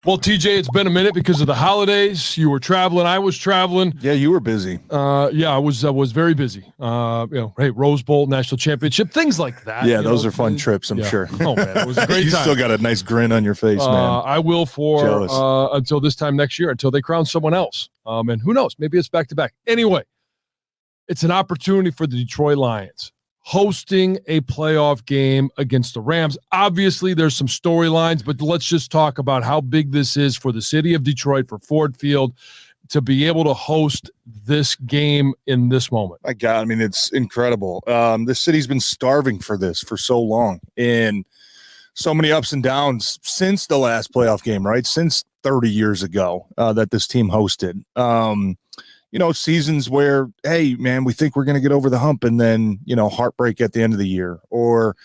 Well, TJ, it's been a minute because of the holidays. You were traveling. I was traveling. Yeah, you were busy. Yeah, I was very busy. Hey, Rose Bowl, national championship, things like that. Yeah, those are fun trips, I'm sure. Oh, man, it was a great you time. still got a nice grin on your face, man. I will until this time next year, until they crown someone else. And who knows? Maybe it's back-to-back. Anyway, it's an opportunity for the Detroit Lions hosting a playoff game against the Rams. Obviously, there's some storylines, but let's just talk about how big this is for the city of Detroit, for Ford Field, to be able to host this game in this moment. My God, I mean, it's incredible. This city's been starving for this for so long, and so many ups and downs since the last playoff game, right? Since 30 years ago that this team hosted. Seasons where, hey, man, we think we're going to get over the hump, and then, heartbreak at the end of the year. Or,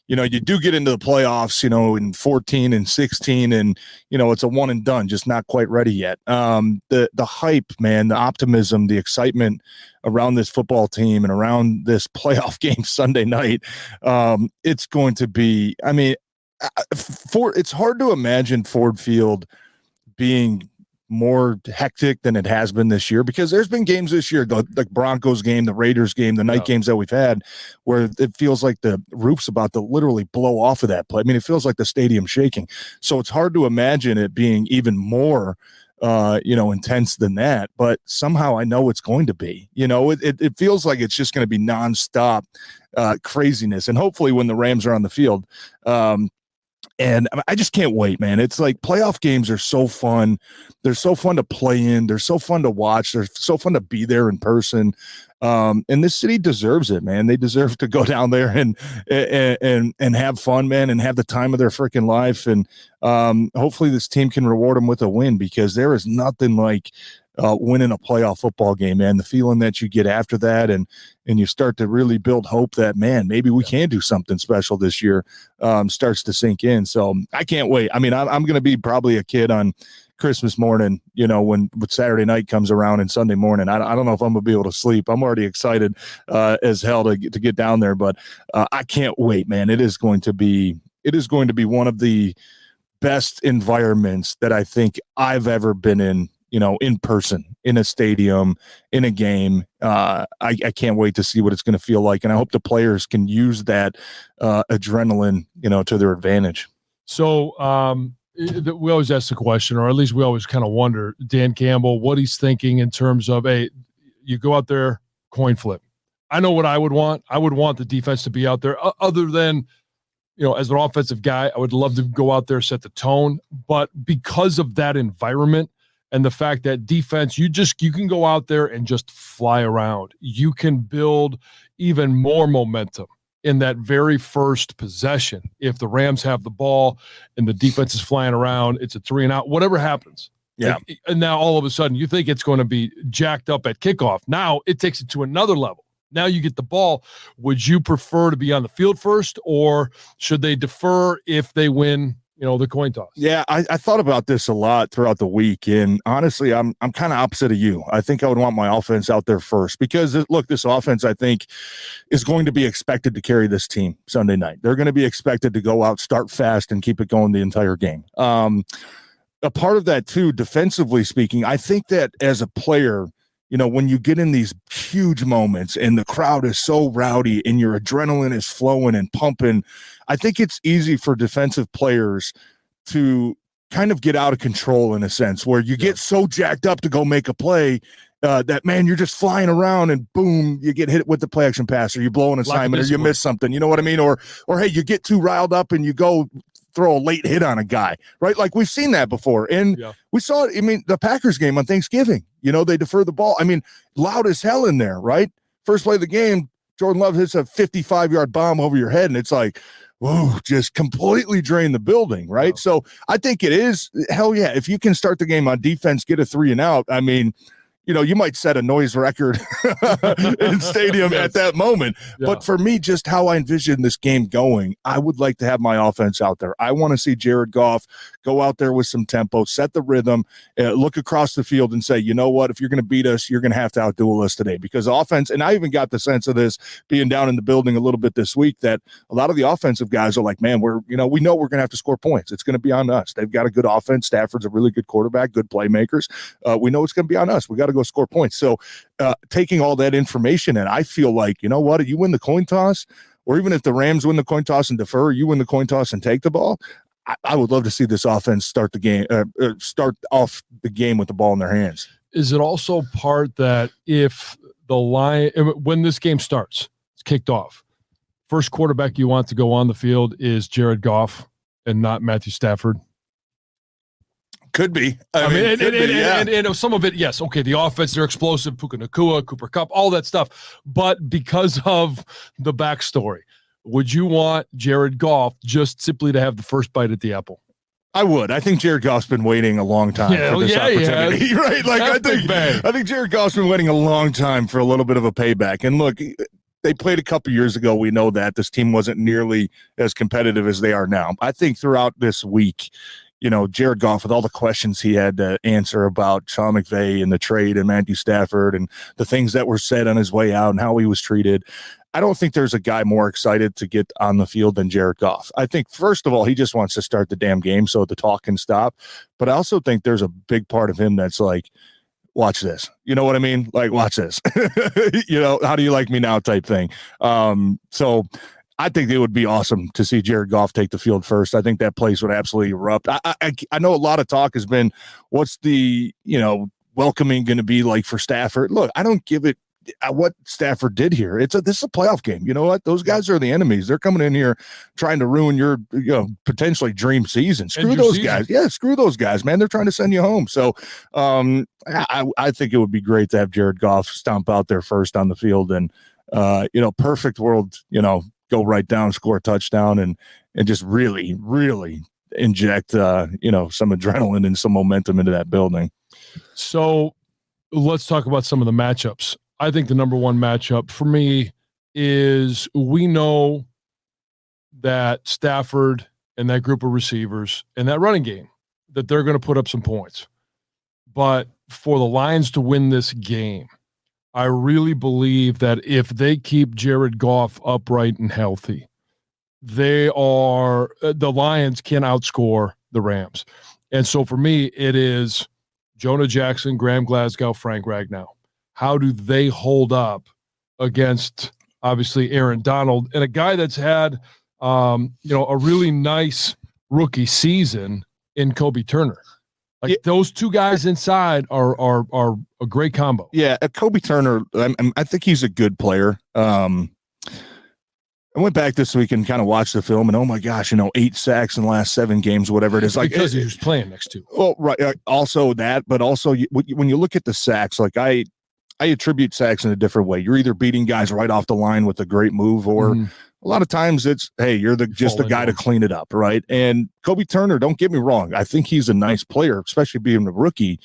you do get into the playoffs, in 14 and 16, and, it's a one and done, just not quite ready yet. The hype, man, the optimism, the excitement around this football team and around this playoff game Sunday night, it's going to be, I mean, it's hard to imagine Ford Field being more hectic than it has been this year, because there's been games this year, the Broncos game, the Raiders game, the night games that we've had, where it feels like the roof's about to literally blow off of that play. I mean, it feels like the stadium's shaking. So it's hard to imagine it being even more intense than that, but somehow I know it's going to be. It feels like it's just going to be nonstop craziness. And hopefully when the Rams are on the field, and I just can't wait, man. It's like playoff games are so fun. They're so fun to play in. They're so fun to watch. They're so fun to be there in person. And this city deserves it, man. They deserve to go down there and have fun, man, and have the time of their freaking life. And hopefully this team can reward them with a win, because there is nothing like winning a playoff football game, man. The feeling that you get after that, and you start to really build hope that, man, maybe we can do something special this year, starts to sink in. So I can't wait. I mean, I'm going to be probably a kid on Christmas morning, when Saturday night comes around and Sunday morning. I don't know if I'm going to be able to sleep. I'm already excited as hell to get down there, but I can't wait, man. It is going to be one of the best environments that I think I've ever been in person, in a stadium, in a game. I can't wait to see what it's going to feel like. And I hope the players can use that adrenaline, to their advantage. So we always ask the question, or at least we always kind of wonder, Dan Campbell, what he's thinking in terms of, hey, you go out there, coin flip. I know what I would want. I would want the defense to be out there, other than, as an offensive guy, I would love to go out there, set the tone. But because of that environment, and the fact that defense, you can go out there and just fly around. You can build even more momentum in that very first possession. If the Rams have the ball and the defense is flying around, it's a 3-and-out, whatever happens. Yeah. And now all of a sudden you think it's going to be jacked up at kickoff. Now it takes it to another level. Now you get the ball. Would you prefer to be on the field first, or should they defer if they win, the coin toss? Yeah, I thought about this a lot throughout the week, and honestly, I'm kind of opposite of you. I think I would want my offense out there first, because look, this offense, I think, is going to be expected to carry this team Sunday night. They're going to be expected to go out, start fast, and keep it going the entire game. A part of that too, defensively speaking, I think that as a player, when you get in these huge moments and the crowd is so rowdy and your adrenaline is flowing and pumping, I think it's easy for defensive players to kind of get out of control, in a sense, where you get so jacked up to go make a play that, man, you're just flying around and boom, you get hit with the play action pass, or you blow an assignment, or you miss something. You know what I mean? Or hey, you get too riled up and you go throw a late hit on a guy, right? Like, we've seen that before. And we saw it. I mean, the Packers game on Thanksgiving, they defer the ball. I mean, loud as hell in there, right? First play of the game, Jordan Love hits a 55-yard bomb over your head, and it's like, whoa, just completely drain the building, right? Wow. So I think it is, hell yeah, if you can start the game on defense, get a 3-and-out, I mean, you might set a noise record in stadium at that moment. Yeah. But for me, just how I envision this game going, I would like to have my offense out there. I want to see Jared Goff go out there with some tempo, set the rhythm, look across the field and say, you know what, if you're going to beat us, you're going to have to outduel us today. Because offense, and I even got the sense of this being down in the building a little bit this week, that a lot of the offensive guys are like, man, we know we're going to have to score points. It's going to be on us. They've got a good offense. Stafford's a really good quarterback, good playmakers. We know it's going to be on us. We got to go score points. So taking all that information, and I feel like, you know what, you win the coin toss, or even if the Rams win the coin toss and defer, you win the coin toss and take the ball. I would love to see this offense start off the game with the ball in their hands. Is it also part that if when this game starts, it's kicked off, first quarterback you want to go on the field is Jared Goff and not Matthew Stafford? Could be. I mean, and some of it, yes. Okay, the offense, they're explosive, Puka Nacua, Cooper Kupp, all that stuff. But because of the backstory, would you want Jared Goff just simply to have the first bite at the apple? I would. I think Jared Goff's been waiting a long time for this opportunity, right? Like I think Jared Goff's been waiting a long time for a little bit of a payback. And look, they played a couple years ago. We know that this team wasn't nearly as competitive as they are now. I think throughout this week, Jared Goff, with all the questions he had to answer about Sean McVay and the trade and Matthew Stafford and the things that were said on his way out and how he was treated, I don't think there's a guy more excited to get on the field than Jared Goff. I think, first of all, he just wants to start the damn game so the talk can stop. But I also think there's a big part of him that's like, watch this. You know what I mean? Like, watch this. How do you like me now type thing. So I think it would be awesome to see Jared Goff take the field first. I think that place would absolutely erupt. I know a lot of talk has been, what's the, welcoming going to be like for Stafford? Look, I don't give it what Stafford did here. This is a playoff game. You know what? Those guys are the enemies. They're coming in here trying to ruin your, potentially dream season. Screw those guys. Yeah, screw those guys, man. They're trying to send you home. So I think it would be great to have Jared Goff stomp out there first on the field and, perfect world, go right down, score a touchdown, and just really, really inject, some adrenaline and some momentum into that building. So let's talk about some of the matchups. I think the number one matchup for me is, we know that Stafford and that group of receivers and that running game, that they're going to put up some points. But for the Lions to win this game, I really believe that if they keep Jared Goff upright and healthy, the Lions can outscore the Rams. And so for me, it is Jonah Jackson, Graham Glasgow, Frank Ragnow. How do they hold up against, obviously, Aaron Donald and a guy that's had, a really nice rookie season in Kobe Turner? Those two guys inside are a great combo. Yeah, Kobe Turner, I think he's a good player. I went back this week and kind of watched the film, and oh my gosh, 8 sacks in the last 7 games, whatever it is. Like, because he was playing next to. Well, right. Also that, but also when you look at the sacks, like I attribute sacks in a different way. You're either beating guys right off the line with a great move, or a lot of times it's, hey, you're just the guy to clean it up, right? And Kobe Turner, don't get me wrong, I think he's a nice player, especially being a rookie.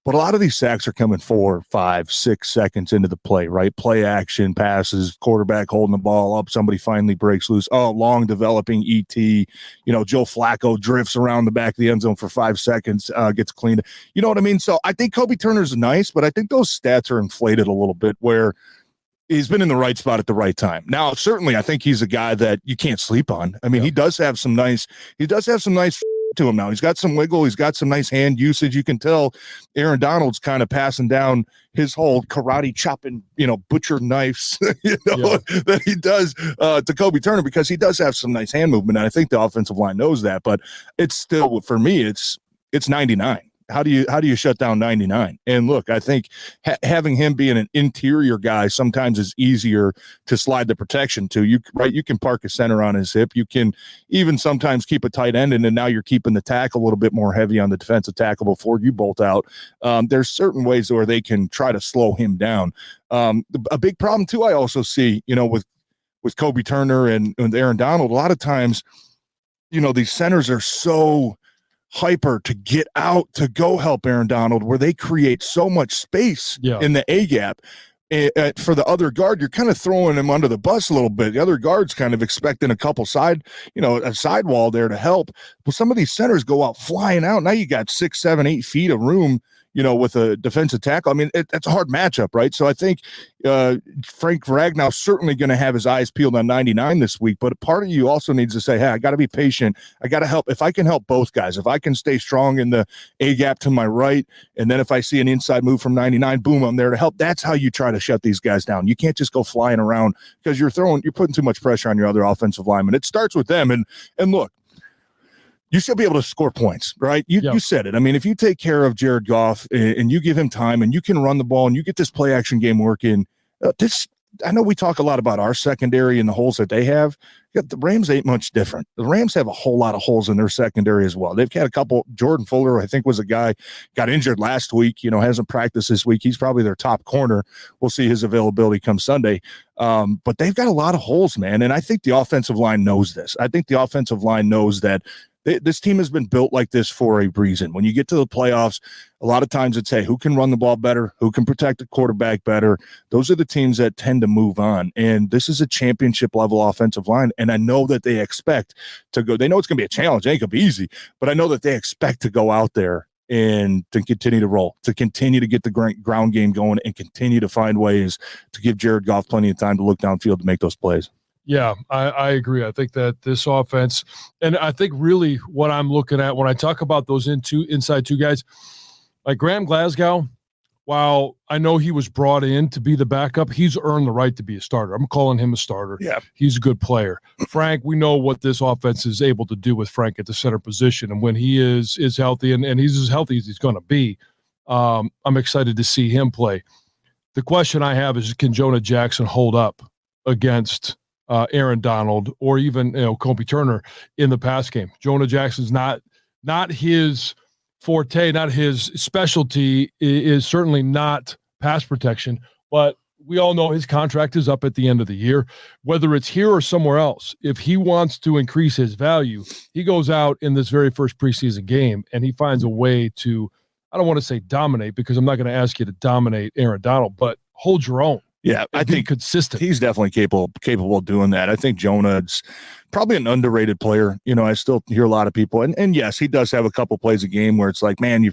But a lot of these sacks are coming 4, 5, 6 seconds into the play, right? Play action, passes, quarterback holding the ball up, somebody finally breaks loose. Oh, long developing ET. Joe Flacco drifts around the back of the end zone for 5 seconds, gets cleaned. You know what I mean? So I think Kobe Turner's nice, but I think those stats are inflated a little bit, where he's been in the right spot at the right time. Now, certainly, I think he's a guy that you can't sleep on. I mean, he does have some nice to him now. He's got some wiggle. He's got some nice hand usage. You can tell Aaron Donald's kind of passing down his whole karate chopping, butcher knives, that he does to Kobe Turner, because he does have some nice hand movement. And I think the offensive line knows that, but it's still, for me, it's 99. How do you shut down 99? And look, I think having him being an interior guy sometimes is easier to slide the protection to. You can park a center on his hip. You can even sometimes keep a tight end, and then now you're keeping the tackle a little bit more heavy on the defensive tackle before you bolt out. There's certain ways where they can try to slow him down. A big problem too, I also see, with Kobe Turner and Aaron Donald, a lot of times, these centers are so hyper to get out to go help Aaron Donald, where they create so much space in the A gap. for the other guard, you're kind of throwing him under the bus a little bit. The other guard's kind of expecting a couple a sidewall there to help. Well, some of these centers go out flying out. Now you got 6, 7, 8 feet of room, with a defensive tackle. I mean, that's a hard matchup, right? So I think Frank Ragnow's certainly going to have his eyes peeled on 99 this week, but part of you also needs to say, hey, I got to be patient. I got to help. If I can help both guys, if I can stay strong in the A gap to my right, and then if I see an inside move from 99, boom, I'm there to help. That's how you try to shut these guys down. You can't just go flying around because you're putting too much pressure on your other offensive linemen. It starts with them. And look, you should be able to score points, right? You said it. I mean, if you take care of Jared Goff and you give him time and you can run the ball and you get this play action game working, I know we talk a lot about our secondary and the holes that they have. The Rams ain't much different. The Rams have a whole lot of holes in their secondary as well. They've had a couple. Jordan Fuller, I think, was a guy got injured last week, hasn't practiced this week. He's probably their top corner. We'll see his availability come Sunday. But they've got a lot of holes, man. And I think the offensive line knows this. I think the offensive line knows that this team has been built like this for a reason. When you get to the playoffs, a lot of times it's, hey, who can run the ball better? Who can protect the quarterback better? Those are the teams that tend to move on. And this is a championship level offensive line. And I know that they expect to go. They know it's going to be a challenge. It ain't going to be easy. But I know that they expect to go out there and to continue to roll, to continue to get the ground game going and continue to find ways to give Jared Goff plenty of time to look downfield to make those plays. Yeah, I agree. I think that this offense, and I think really what I'm looking at when I talk about those inside two guys, like Graham Glasgow, while I know he was brought in to be the backup, he's earned the right to be a starter. I'm calling him a starter. Yeah. He's a good player. Frank, we know what this offense is able to do with Frank at the center position. And when he is healthy, and he's as healthy as he's going to be, I'm excited to see him play. The question I have is, can Jonah Jackson hold up against Aaron Donald or even Kobe Turner in the pass game? Jonah Jackson's not his forte, not his specialty, is certainly not pass protection, but we all know his contract is up at the end of the year. Whether it's here or somewhere else, if he wants to increase his value, he goes out in this very first preseason game and he finds a way to, I don't want to say dominate, because I'm not going to ask you to dominate Aaron Donald, but hold your own. Yeah, I think consistent. He's definitely capable of doing that. I think Jonah's probably an underrated player. I still hear a lot of people, and yes, he does have a couple plays a game where it's like, man,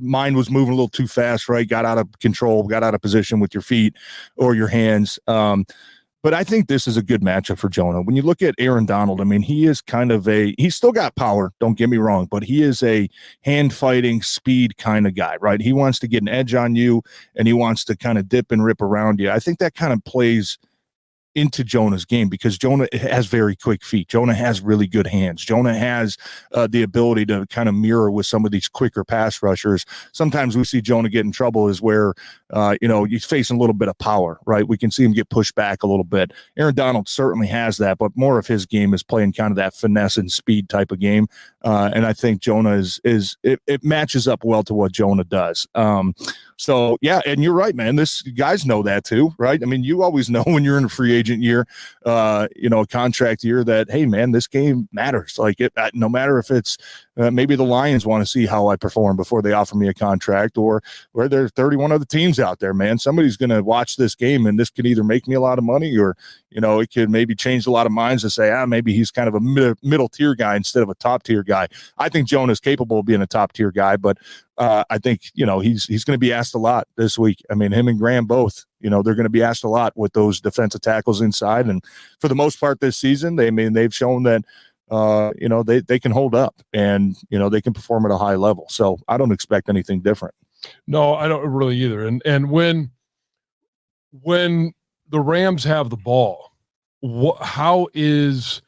mind was moving a little too fast, right? Got out of control, got out of position with your feet or your hands. But I think this is a good matchup for Jonah. When you look at Aaron Donald, I mean, he is he's still got power, don't get me wrong, but he is a hand-fighting, speed kind of guy, right? He wants to get an edge on you, and he wants to kind of dip and rip around you. I think that kind of plays into Jonah's game because Jonah has very quick feet. Jonah has really good hands. Jonah has the ability to kind of mirror with some of these quicker pass rushers. Sometimes we see Jonah get in trouble is where, he's facing a little bit of power, right? We can see him get pushed back a little bit. Aaron Donald certainly has that, but more of his game is playing kind of that finesse and speed type of game. And I think Jonah it matches up well to what Jonah does. So yeah, and you're right, man. This guys know that too, right? I mean, you always know when you're in a free agent year, a contract year, that hey, man, this game matters. Like no matter if it's maybe the Lions want to see how I perform before they offer me a contract, or where there's 31 other teams out there, man. Somebody's going to watch this game, and this could either make me a lot of money, or it could maybe change a lot of minds to say, maybe he's kind of a middle tier guy instead of a top tier guy. I think Jonah's capable of being a top tier guy, but I think, he's going to be asked a lot this week. I mean, him and Graham both, they're going to be asked a lot with those defensive tackles inside. And for the most part this season, they've shown that, they can hold up and, they can perform at a high level. So I don't expect anything different. No, I don't really either. And when the Rams have the ball, how is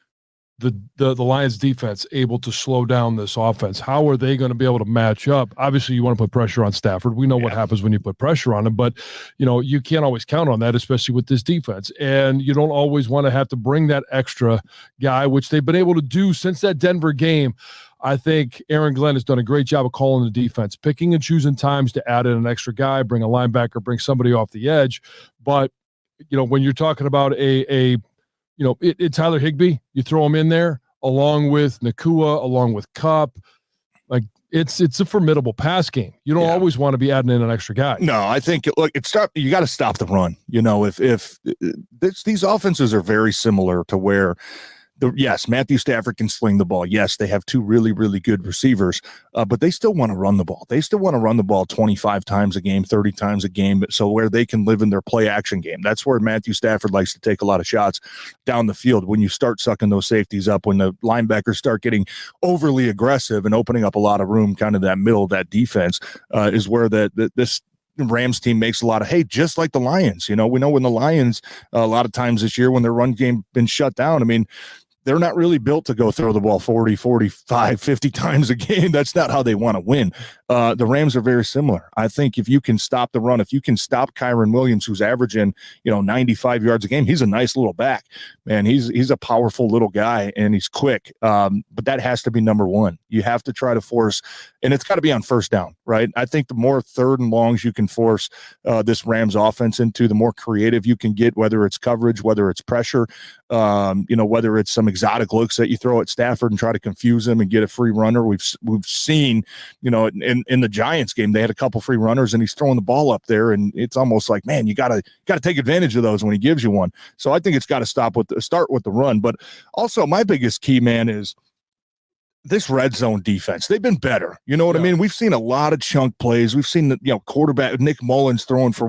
the Lions defense able to slow down this offense? How are they going to be able to match up? Obviously, you want to put pressure on Stafford. We know what happens when you put pressure on him, but you can't always count on that, especially with this defense. And you don't always want to have to bring that extra guy, which they've been able to do since that Denver game. I think Aaron Glenn has done a great job of calling the defense, picking and choosing times to add in an extra guy, bring a linebacker, bring somebody off the edge. But when you're talking about it's Tyler Higbee, you throw him in there along with Nakua, along with Kupp. Like, it's a formidable pass game. You don't always want to be adding in an extra guy. No, I think look, you got to stop the run. You know, if these offenses are very similar to where yes, Matthew Stafford can sling the ball. Yes, they have two really, really good receivers, but they still want to run the ball. They still want to run the ball 25 times a game, 30 times a game, so where they can live in their play action game. That's where Matthew Stafford likes to take a lot of shots down the field. When you start sucking those safeties up, when the linebackers start getting overly aggressive and opening up a lot of room, kind of that middle of that defense is where this Rams team makes a lot of hay, just like the Lions. You know, we know when the Lions, a lot of times this year when their run game been shut down, I mean, they're not really built to go throw the ball 40, 45, 50 times a game. That's not how they want to win. The Rams are very similar. I think if you can stop the run, if you can stop Kyron Williams, who's averaging, 95 yards a game, he's a nice little back, man. He's a powerful little guy and he's quick. But that has to be number one. You have to try to force, and it's got to be on first down, right? I think the more third and longs you can force this Rams offense into, the more creative you can get, whether it's coverage, whether it's pressure, whether it's some exotic looks that you throw at Stafford and try to confuse him and get a free runner. We've seen, in the Giants game, they had a couple free runners and he's throwing the ball up there, and it's almost like, man, you gotta take advantage of those when he gives you one. So I think it's got to start with the run. But also my biggest key, man, is this red zone defense. They've been better. You know what I mean? We've seen a lot of chunk plays. We've seen the quarterback Nick Mullins throwing for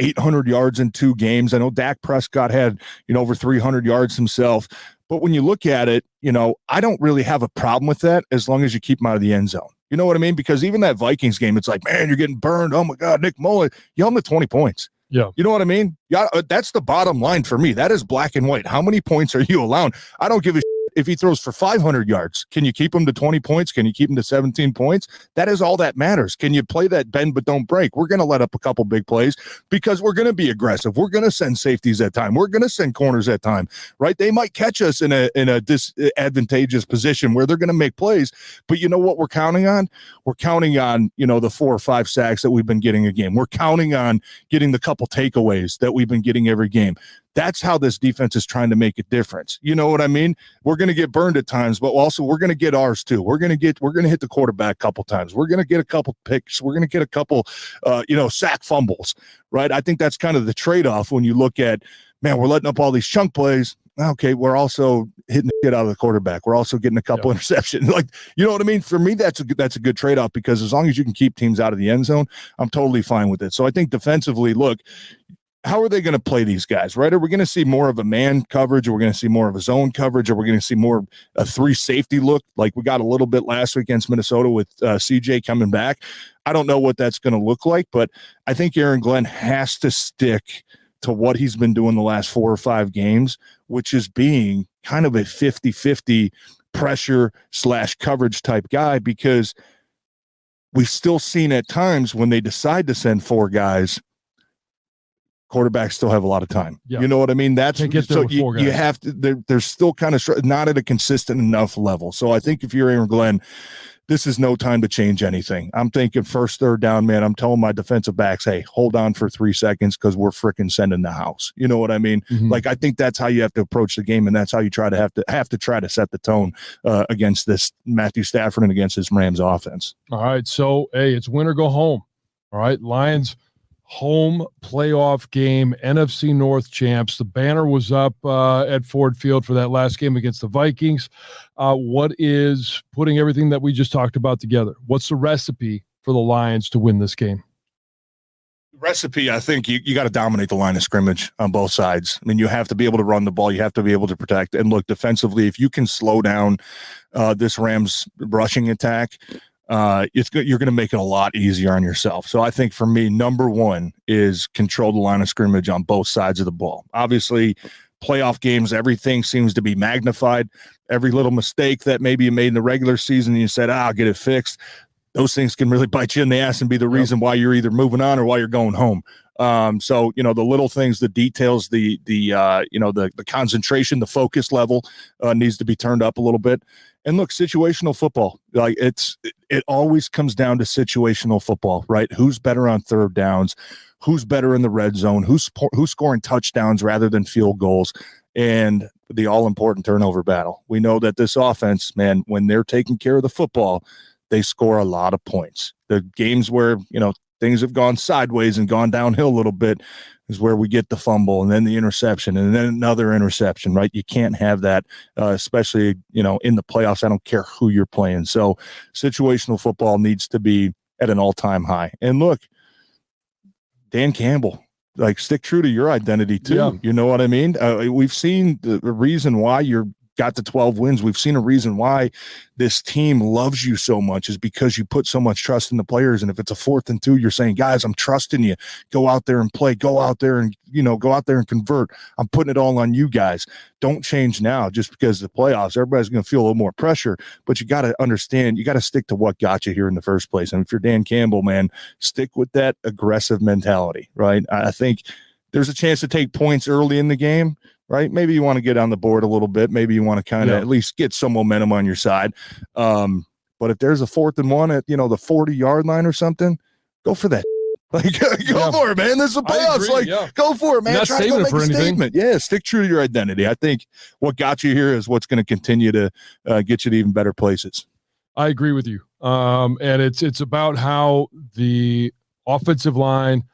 800 yards in 2 games. I know Dak Prescott had over 300 yards himself. But when you look at it, I don't really have a problem with that as long as you keep him out of the end zone. You know what I mean? Because even that Vikings game, it's like, man, you're getting burned. Oh my God, Nick Mullins, you held him to 20 points. Yeah. You know what I mean? Yeah, that's the bottom line for me. That is black and white. How many points are you allowing? I don't give a if he throws for 500 yards. Can you keep him to 20 points? Can you keep him to 17 points? That is all that matters. Can you play that bend but don't break? We're going to let up a couple big plays because we're going to be aggressive. We're going to send safeties at time. We're going to send corners at time, right? They might catch us in a disadvantageous position where they're going to make plays. But you know what we're counting on? We're counting on, the 4 or 5 sacks that we've been getting a game. We're counting on getting the couple takeaways that we've been getting every game. That's how this defense is trying to make a difference. You know what I mean? We're going to get burned at times, but also we're going to get ours too. We're going to hit the quarterback a couple times. We're going to get a couple picks. We're going to get a couple, sack fumbles, right? I think that's kind of the trade-off when you look at, man, we're letting up all these chunk plays. Okay, we're also hitting the shit out of the quarterback. We're also getting a couple interceptions. Like, you know what I mean? For me, that's a good trade-off because as long as you can keep teams out of the end zone, I'm totally fine with it. So I think defensively, look, how are they going to play these guys, right? Are we going to see more of a man coverage? Or we're going to see more of a zone coverage? Or we're going to see more a 3 safety look like we got a little bit last week against Minnesota with CJ coming back? I don't know what that's going to look like, but I think Aaron Glenn has to stick to what he's been doing the last 4 or 5 games, which is being kind of a 50-50 pressure/coverage type guy, because we've still seen at times when they decide to send 4 guys, quarterbacks still have a lot of time. Yeah. You know what I mean? That's so you have to. They're still kind of not at a consistent enough level. So I think if you're Aaron Glenn, this is no time to change anything. I'm thinking first, third down, man. I'm telling my defensive backs, hey, hold on for 3 seconds because we're freaking sending the house. You know what I mean? Mm-hmm. Like, I think that's how you have to approach the game, and that's how you have to try to set the tone against this Matthew Stafford and against this Rams offense. All right, so hey, it's win or go home. All right, Lions. Home playoff game, NFC North champs. The banner was up at Ford Field for that last game against the Vikings. What is putting everything that we just talked about together? What's the recipe for the Lions to win this game? Recipe, I think you got to dominate the line of scrimmage on both sides. I mean, you have to be able to run the ball. You have to be able to protect. And look, defensively, if you can slow down this Rams rushing attack, you're going to make it a lot easier on yourself. So I think for me, number one is control the line of scrimmage on both sides of the ball. Obviously, playoff games, everything seems to be magnified. Every little mistake that maybe you made in the regular season, you said, I'll get it fixed. Those things can really bite you in the ass and be the reason why you're either moving on or why you're going home. So, the little things, the details, the concentration, the focus level needs to be turned up a little bit. And look, situational football, like it always comes down to situational football, right? Who's better on third downs? Who's better in the red zone? Who's scoring touchdowns rather than field goals? And the all-important turnover battle. We know that this offense, man, when they're taking care of the football, they score a lot of points. The games where, things have gone sideways and gone downhill a little bit is where we get the fumble and then the interception and then another interception, right? You can't have that, especially, in the playoffs. I don't care who you're playing. So situational football needs to be at an all-time high. And look, Dan Campbell, stick true to your identity too. Yeah. You know what I mean? We've seen the reason why you're got to 12 wins. We've seen a reason why this team loves you so much is because you put so much trust in the players. And if it's a 4th and 2, you're saying, guys, I'm trusting you. Go out there and play. Go out there and, go out there and convert. I'm putting it all on you guys. Don't change now just because of the playoffs. Everybody's going to feel a little more pressure, but you got to understand, you got to stick to what got you here in the first place. And if you're Dan Campbell, man, stick with that aggressive mentality, right? I think there's a chance to take points early in the game, right? Maybe you want to get on the board a little bit. Maybe you want to kind of at least get some momentum on your side. But if there's a 4th and 1 at, the 40-yard line or something, go for that. Go for it, man. This is a playoffs. Go for it, man. Not Try to go make a statement. Yeah, stick true to your identity. I think what got you here is what's going to continue to get you to even better places. I agree with you. And it's about how the offensive line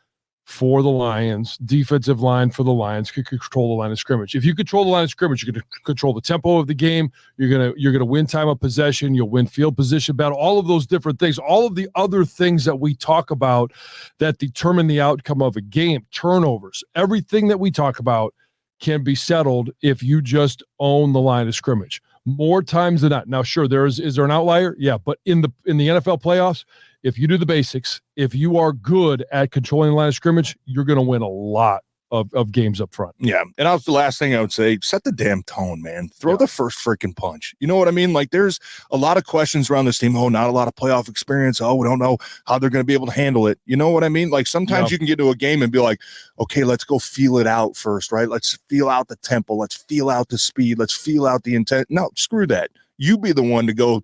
for the Lions, defensive line for the Lions could control the line of scrimmage. If you control the line of scrimmage, you're going to control the tempo of the game. You're going to win time of possession. You'll win field position battle. All of those different things, all of the other things that we talk about that determine the outcome of a game, turnovers, everything that we talk about can be settled if you just own the line of scrimmage more times than not. Now, sure, is there an outlier? Yeah, but in the NFL playoffs, if you do the basics, if you are good at controlling the line of scrimmage, you're going to win a lot of games up front. Yeah. And the last thing I would say, set the damn tone, man. Throw the first freaking punch. You know what I mean? There's a lot of questions around this team. Oh, not a lot of playoff experience. Oh, we don't know how they're going to be able to handle it. You know what I mean? Sometimes you can get to a game and be like, okay, let's go feel it out first, right? Let's feel out the tempo. Let's feel out the speed. Let's feel out the intent. No, screw that. You be the one to go,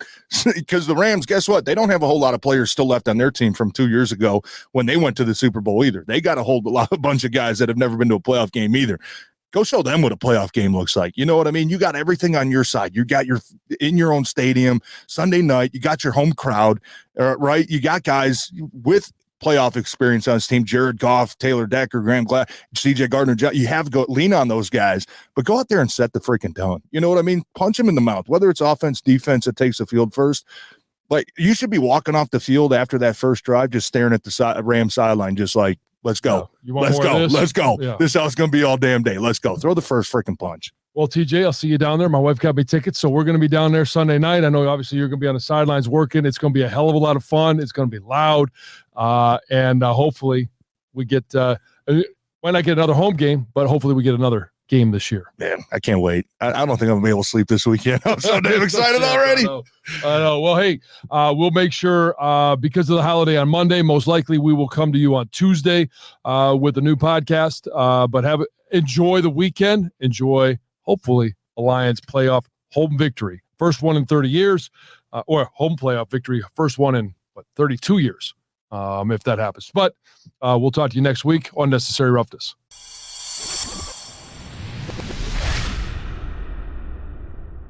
because the Rams, guess what? They don't have a whole lot of players still left on their team from 2 years ago when they went to the Super Bowl either. They got a bunch of guys that have never been to a playoff game either. Go show them what a playoff game looks like. You know what I mean? You got everything on your side. You got in your own stadium Sunday night. You got your home crowd, right? You got guys with playoff experience on his team, Jared Goff, Taylor Decker, Graham Glass, CJ Gardner. You have to go lean on those guys, but go out there and set the freaking tone. You know what I mean? Punch him in the mouth, whether it's offense, defense that takes the field first. You should be walking off the field after that first drive, just staring at the Rams sideline, just like, let's go. Let's go. Yeah. This is how it's going to be all damn day. Let's go. Throw the first freaking punch. Well, TJ, I'll see you down there. My wife got me tickets, so we're going to be down there Sunday night. I know, obviously, you're going to be on the sidelines working. It's going to be a hell of a lot of fun. It's going to be loud, and hopefully we get might not get another home game, but hopefully we get another game this year. Man, I can't wait. I don't think I'm going to be able to sleep this weekend. I'm so damn excited already. I know. Well, hey, we'll make sure because of the holiday on Monday, most likely we will come to you on Tuesday with a new podcast. But enjoy the weekend. Enjoy, hopefully, a Lions playoff home victory. First one in 30 years, or home playoff victory. First one in 32 years, if that happens. But we'll talk to you next week on Necessary Roughness.